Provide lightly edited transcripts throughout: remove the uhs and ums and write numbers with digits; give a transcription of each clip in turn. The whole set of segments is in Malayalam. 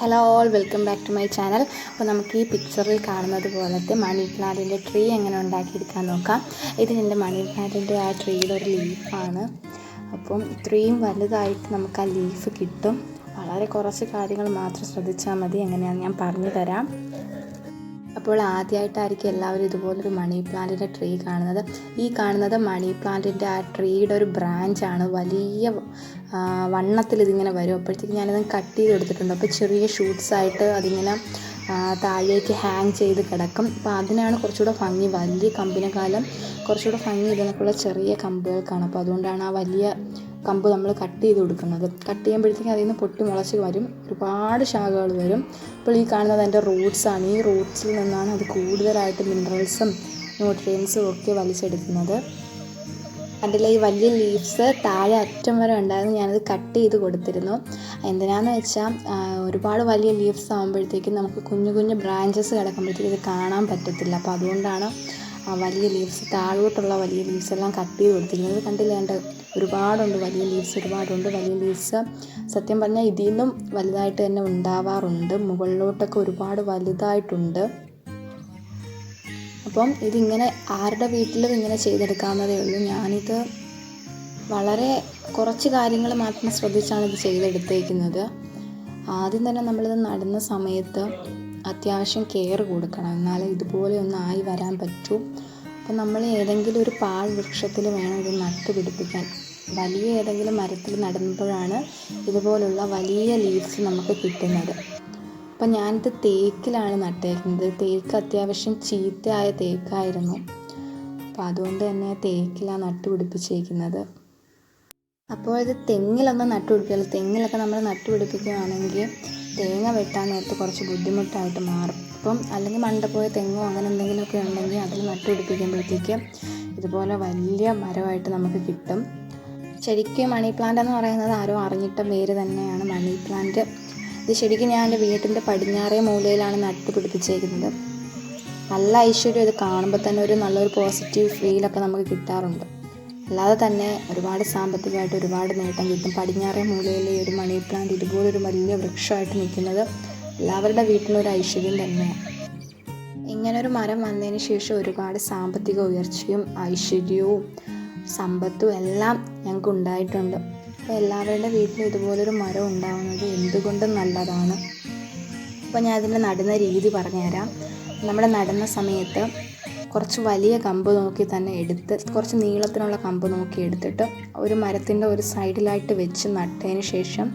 Hello all, welcome back to my channel. അപ്പോൾ നമുക്ക് ഈ പിക്ചറിൽ കാണുന്നത് പോലത്തെ മണി പ്ലാന്റിൻ്റെ ട്രീ എങ്ങനെ ഉണ്ടാക്കിയെടുക്കാൻ നോക്കാം. ഇത് എൻ്റെ മണി പ്ലാന്റിൻ്റെ ആ ട്രീയുടെ ഒരു ലീഫാണ്. അപ്പം ഇത്രയും വലുതായിട്ട് നമുക്ക് ആ ലീഫ് കിട്ടും. വളരെ കുറച്ച് കാര്യങ്ങൾ മാത്രം ശ്രദ്ധിച്ചാൽ മതി. എങ്ങനെയാണെന്ന് ഞാൻ പറഞ്ഞു തരാം. അപ്പോൾ ആദ്യമായിട്ടായിരിക്കും എല്ലാവരും ഇതുപോലൊരു മണി പ്ലാന്റിൻ്റെ ട്രീ കാണുന്നത്. ഈ കാണുന്നത് മണി പ്ലാന്റിൻ്റെ ആ ട്രീയുടെ ഒരു ബ്രാഞ്ചാണ്. വലിയ വണ്ണത്തിൽ ഇതിങ്ങനെ വരും. അപ്പോഴത്തേക്ക് ഞാനിത് കട്ട് ചെയ്ത് എടുത്തിട്ടുണ്ട്. അപ്പോൾ ചെറിയ ഷൂട്ട്സായിട്ട് അതിങ്ങനെ താഴേക്ക് ഹാങ് ചെയ്ത് കിടക്കും. അപ്പോൾ അതിനാണ് കുറച്ചുകൂടെ ഭംഗി. വലിയ കമ്പിനെക്കാളും കുറച്ചുകൂടെ ഭംഗി ഇതിനൊക്കെയുള്ള ചെറിയ കമ്പുകൾക്കാണ്. അപ്പോൾ അതുകൊണ്ടാണ് ആ വലിയ കമ്പ് നമ്മൾ കട്ട് ചെയ്ത് കൊടുക്കുന്നത്. കട്ട് ചെയ്യുമ്പോഴത്തേക്കും അതിൽ നിന്ന് പൊട്ടി മുളച്ച് വരും. ഒരുപാട് ശാഖകൾ വരും. ഇപ്പോൾ ഈ കാണുന്നത് അതിൻ്റെ റൂട്ട്സാണ്. ഈ റൂട്ട്സിൽ നിന്നാണ് അത് കൂടുതലായിട്ട് മിനറൽസും ന്യൂട്രിയൻസും ഒക്കെ വലിച്ചെടുക്കുന്നത്. അതിലെ ഈ വലിയ ലീവ്സ് താഴെ അറ്റം വരെ ഉണ്ടായിരുന്നു. ഞാനത് കട്ട് ചെയ്ത് കൊടുത്തിരുന്നു. എന്തിനാണെന്ന് വെച്ചാൽ ഒരുപാട് വലിയ ലീവ്സ് ആകുമ്പോഴത്തേക്കും നമുക്ക് കുഞ്ഞു കുഞ്ഞു ബ്രാഞ്ചസ് കിടക്കുമ്പോഴത്തേക്കും ഇത് കാണാൻ പറ്റത്തില്ല. അപ്പോൾ അതുകൊണ്ടാണ് വലിയ ലീവ്സ്, താഴോട്ടുള്ള വലിയ ലീവ്സ് എല്ലാം കട്ട് ചെയ്ത് കൊടുത്തിരുന്നത്. കണ്ടില്ലേണ്ട ഒരുപാടുണ്ട്, വലിയ ലീവ്സ് ഒരുപാടുണ്ട്. വലിയ ലീവ്സ് സത്യം പറഞ്ഞാൽ ഇതിൽ നിന്നും വലുതായിട്ട് തന്നെ ഉണ്ടാവാറുണ്ട്. മുകളിലോട്ടൊക്കെ ഒരുപാട് വലുതായിട്ടുണ്ട്. അപ്പം ഇതിങ്ങനെ ആരുടെ വീട്ടിലും ഇങ്ങനെ ചെയ്തെടുക്കാവുന്നതേ ഉള്ളൂ. ഞാനിത് വളരെ കുറച്ച് കാര്യങ്ങൾ മാത്രം ശ്രദ്ധിച്ചാണ് ഇത് ചെയ്തെടുത്തേക്കുന്നത്. ആദ്യം തന്നെ നമ്മളിത് നടുന്ന സമയത്ത് അത്യാവശ്യം കെയർ കൊടുക്കണം, എന്നാലേ ഇതുപോലെ ഒന്ന് ആയി വരാൻ പറ്റൂ. അപ്പം നമ്മൾ ഏതെങ്കിലും ഒരു പാൽ വൃക്ഷത്തിൽ വേണം ഇത് നട്ടുപിടിപ്പിക്കാൻ. വലിയ ഏതെങ്കിലും മരത്തിൽ നടുമ്പോഴാണ് ഇതുപോലുള്ള വലിയ ലീവ്സ് നമുക്ക് കിട്ടുന്നത്. അപ്പം ഞാനിത് തേക്കിലാണ് നട്ടേക്കുന്നത്. തേക്ക് അത്യാവശ്യം ചീത്തയായ തേക്കായിരുന്നു. അപ്പോൾ അതുകൊണ്ട് തന്നെ തേക്കിലാണ് നട്ടുപിടിപ്പിച്ചേക്കുന്നത്. അപ്പോൾ ഇത് തെങ്ങിലൊന്നും നട്ടുപിടിപ്പിക്കില്ല. തെങ്ങിലൊക്കെ നമ്മൾ നട്ടുപിടിപ്പിക്കുകയാണെങ്കിൽ തേങ്ങ വെട്ടാൻ നേരത്ത് കുറച്ച് ബുദ്ധിമുട്ടായിട്ട് മാറും. അപ്പം അല്ലെങ്കിൽ മണ്ടപ്പോയ തെങ്ങോ അങ്ങനെ എന്തെങ്കിലുമൊക്കെ ഉണ്ടെങ്കിൽ അതിൽ നട്ടുപിടിപ്പിക്കുമ്പോഴത്തേക്ക് ഇതുപോലെ വലിയ മരമായിട്ട് നമുക്ക് കിട്ടും. ശരിക്കും മണി പ്ലാന്റ് എന്ന് പറയുന്നത് ആരോ അറിഞ്ഞിട്ട പേര് തന്നെയാണ് മണി പ്ലാന്റ്. ഇത് ശരിക്കും ഞാൻ എൻ്റെ വീട്ടിൻ്റെ പടിഞ്ഞാറേ മൂലയിലാണ് നട്ടുപിടിപ്പിച്ചേക്കുന്നത്. നല്ല ഐശ്വര്യം ഇത് കാണുമ്പോൾ തന്നെ ഒരു നല്ലൊരു പോസിറ്റീവ് ഫീലൊക്കെ നമുക്ക് കിട്ടാറുണ്ട്. അല്ലാതെ തന്നെ ഒരുപാട് സാമ്പത്തികമായിട്ട് ഒരുപാട് നേട്ടം കിട്ടും. പടിഞ്ഞാറേ മൂലയിൽ ഈ ഒരു മണി പ്ലാന്റ് ഇതുപോലൊരു വലിയ വൃക്ഷമായിട്ട് നിൽക്കുന്നത് എല്ലാവരുടെ വീട്ടിലൊരു ഐശ്വര്യം തന്നെയാണ്. ഇങ്ങനൊരു മരം വന്നതിന് ശേഷം ഒരുപാട് സാമ്പത്തിക ഉയർച്ചയും ഐശ്വര്യവും സമ്പത്തും എല്ലാം ഞങ്ങൾക്ക് ഉണ്ടായിട്ടുണ്ട്. അപ്പോൾ എല്ലാവരുടെ വീട്ടിലും ഇതുപോലൊരു മരം ഉണ്ടാകുന്നത് എന്തുകൊണ്ടും നല്ലതാണ്. അപ്പോൾ ഞാൻ അതിൻ്റെ നടുന്ന രീതി പറഞ്ഞുതരാം. നമ്മൾ നടുന്ന സമയത്ത് കുറച്ച് വലിയ കമ്പ് നോക്കി തന്നെ എടുത്ത്, കുറച്ച് നീളത്തിനുള്ള കമ്പ് നോക്കി എടുത്തിട്ട് ഒരു മരത്തിൻ്റെ ഒരു സൈഡിലായിട്ട് വെച്ച് നട്ടതിന് ശേഷം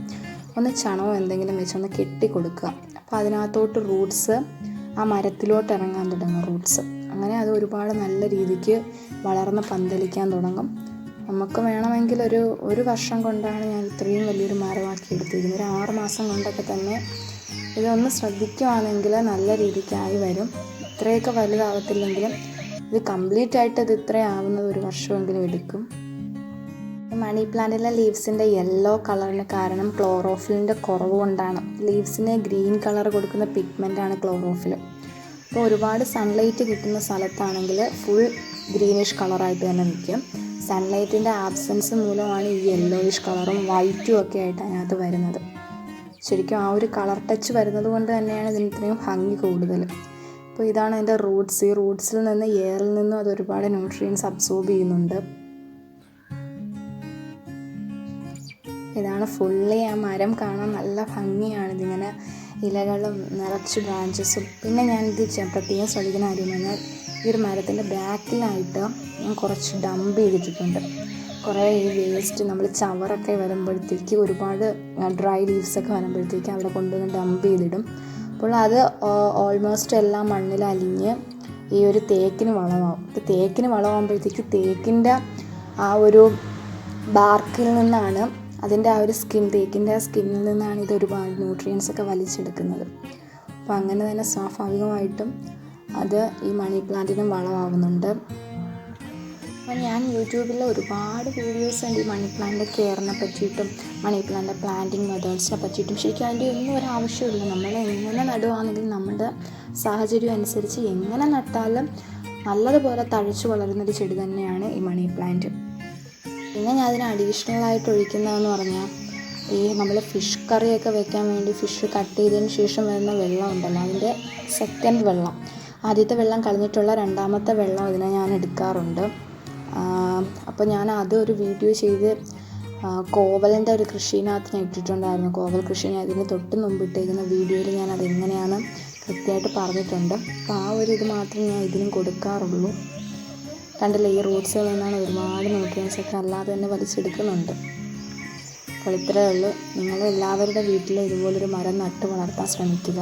ഒന്ന് ചണമോ എന്തെങ്കിലും വെച്ചൊന്ന് കെട്ടി കൊടുക്കുക. അപ്പോൾ അതിനകത്തോട്ട് റൂട്ട്സ് ആ മരത്തിലോട്ട് ഇറങ്ങാൻ തുടങ്ങും. റൂട്ട്സ് അങ്ങനെ അത് ഒരുപാട് നല്ല രീതിക്ക് വളർന്ന് പന്തലിക്കാൻ തുടങ്ങും. നമുക്ക് വേണമെങ്കിൽ ഒരു വർഷം കൊണ്ടാണ് ഞാൻ ഇത്രയും വലിയൊരു മരമാക്കി എടുത്തിരിക്കുന്നത്. ഒരു 6 മാസം കൊണ്ടൊക്കെ തന്നെ ഇതൊന്ന് ശ്രദ്ധിക്കുകയാണെങ്കിൽ നല്ല രീതിക്കായി വരും. ഇത്രയൊക്കെ വലുതാവത്തില്ലെങ്കിലും ഇത് കംപ്ലീറ്റ് ആയിട്ട് ഇത് ഇത്രയാവുന്നത് 1 വർഷമെങ്കിലും എടുക്കും. മണി പ്ലാന്റിലെ ലീവ്സിൻ്റെ യെല്ലോ കളറിന് കാരണം ക്ലോറോഫിലിൻ്റെ കുറവ് കൊണ്ടാണ്. ലീവ്സിന് ഗ്രീൻ കളർ കൊടുക്കുന്ന പിഗ്മെൻ്റാണ് ക്ലോറോഫിൽ. അപ്പോൾ ഒരുപാട് സൺലൈറ്റ് കിട്ടുന്ന സ്ഥലത്താണെങ്കിൽ ഫുൾ ഗ്രീനിഷ് കളറായിട്ട് തന്നെ നിൽക്കും. സൺലൈറ്റിൻ്റെ ആബ്സെൻസ് മൂലമാണ് ഈ യെല്ലോയിഷ് കളറും വൈറ്റും ഒക്കെ ആയിട്ട് അതിനകത്ത് വരുന്നത്. ശരിക്കും ആ ഒരു കളർ ടച്ച് വരുന്നത് കൊണ്ട് തന്നെയാണ് ഇതിന് ഇത്രയും ഭംഗി കൂടുതൽ. അപ്പോൾ ഇതാണ് അതിൻ്റെ റൂട്ട്സ്. ഈ റൂട്ട്സിൽ നിന്ന് എയറിൽ നിന്നും അത് ഒരുപാട് ന്യൂട്രിയൻസ് അബ്സോർബ് ചെയ്യുന്നുണ്ട്. ഇതാണ് ഫുള്ളി ആ മരം കാണാൻ നല്ല ഭംഗിയാണ്. ഇതിങ്ങനെ ഇലകളും നിറച്ച് ബ്രാഞ്ചസും. പിന്നെ ഞാനിത് പ്രത്യേകം ശ്രദ്ധിക്കുന്ന കാര്യം പറഞ്ഞാൽ ഈ ഒരു മരത്തിൻ്റെ ബാക്കിലായിട്ട് ഞാൻ കുറച്ച് ഡംപ് ചെയ്തിട്ടുണ്ട്. കുറേ ഈ വേസ്റ്റ് നമ്മൾ ചവറൊക്കെ വരുമ്പോഴത്തേക്ക് ഒരുപാട് ഡ്രൈ ലീവ്സൊക്കെ വരുമ്പോഴത്തേക്ക് അവിടെ കൊണ്ടുവന്ന് ഡംപ് ചെയ്തിടും. അപ്പോൾ അത് ഓൾമോസ്റ്റ് എല്ലാം മണ്ണിൽ അലിഞ്ഞ് ഈ ഒരു തേക്കിന് വളമാവും. അപ്പോൾ തേക്കിന് വളമാകുമ്പോഴത്തേക്ക് തേക്കിൻ്റെ ആ ഒരു ബാർക്കിൽ നിന്നാണ്, അതിൻ്റെ ആ ഒരു തേക്കിൻ്റെ ആ സ്കിന്നിൽ നിന്നാണ് ഇത് ഒരുപാട് ന്യൂട്രിയൻസ് ഒക്കെ വലിച്ചെടുക്കുന്നത്. അപ്പോൾ അങ്ങനെ തന്നെ സ്വാഭാവികമായിട്ടും അത് ഈ മണി പ്ലാന്റിനും വളമാവുന്നുണ്ട്. അപ്പോൾ ഞാൻ യൂട്യൂബിൽ ഒരുപാട് വീഡിയോസ് ഉണ്ട് ഈ മണി പ്ലാന്റ് കെയറിനെ പറ്റിയിട്ടും മണി പ്ലാന്റ് പ്ലാന്റിങ് മെത്തേഡ്സിനെ പറ്റിയിട്ടും. ശരിക്കും അതിൻ്റെ ഒന്നും ഒരു ആവശ്യമില്ല. നമ്മൾ എങ്ങനെ നടുവാണെങ്കിലും നമ്മുടെ സാഹചര്യം അനുസരിച്ച് എങ്ങനെ നട്ടാലും നല്ലതുപോലെ തഴച്ചു വളരുന്നൊരു ചെടി തന്നെയാണ് ഈ മണി പ്ലാന്റ്. പിന്നെ ഞാൻ അതിന് അഡീഷണലായിട്ട് ഒഴിക്കുന്നതെന്ന് പറഞ്ഞാൽ ഈ നമ്മൾ ഫിഷ് കറിയൊക്കെ വെക്കാൻ വേണ്ടി ഫിഷ് കട്ട് ചെയ്തതിന് ശേഷം വരുന്ന വെള്ളം ഉണ്ടല്ലോ, അതിൻ്റെ സെക്കൻഡ് വെള്ളം, ആദ്യത്തെ വെള്ളം കളഞ്ഞിട്ടുള്ള രണ്ടാമത്തെ വെള്ളം ഇതിനെ ഞാൻ എടുക്കാറുണ്ട്. അപ്പോൾ ഞാൻ അതൊരു വീഡിയോ ചെയ്ത് കോവലിൻ്റെ ഒരു കൃഷിനകത്ത് ഞാൻ ഇട്ടിട്ടുണ്ടായിരുന്നു. കോവൽ കൃഷി ഞാൻ ഇതിന് തൊട്ട് മുമ്പ് ഇട്ടേക്കുന്ന വീഡിയോയിൽ ഞാൻ അതെങ്ങനെയാണ് കൃത്യമായിട്ട് പറഞ്ഞിട്ടുണ്ട്. അപ്പോൾ ആ ഒരു ഇത് മാത്രമേ ഞാൻ ഇതിനും കൊടുക്കാറുള്ളൂ. കണ്ടില്ലേ, ഈ റൂട്ട്സിൽ നിന്നാണ് ഒരുപാട് ന്യൂട്രിയൻസൊക്കെ അല്ലാതെ തന്നെ വലിച്ചെടുക്കുന്നുണ്ട്. അപ്പോൾ ഇത്രയേ ഉള്ളൂ. നിങ്ങളെല്ലാവരുടെ വീട്ടിലും ഇതുപോലൊരു മരം നട്ട് വളർത്താൻ ശ്രമിക്കുക.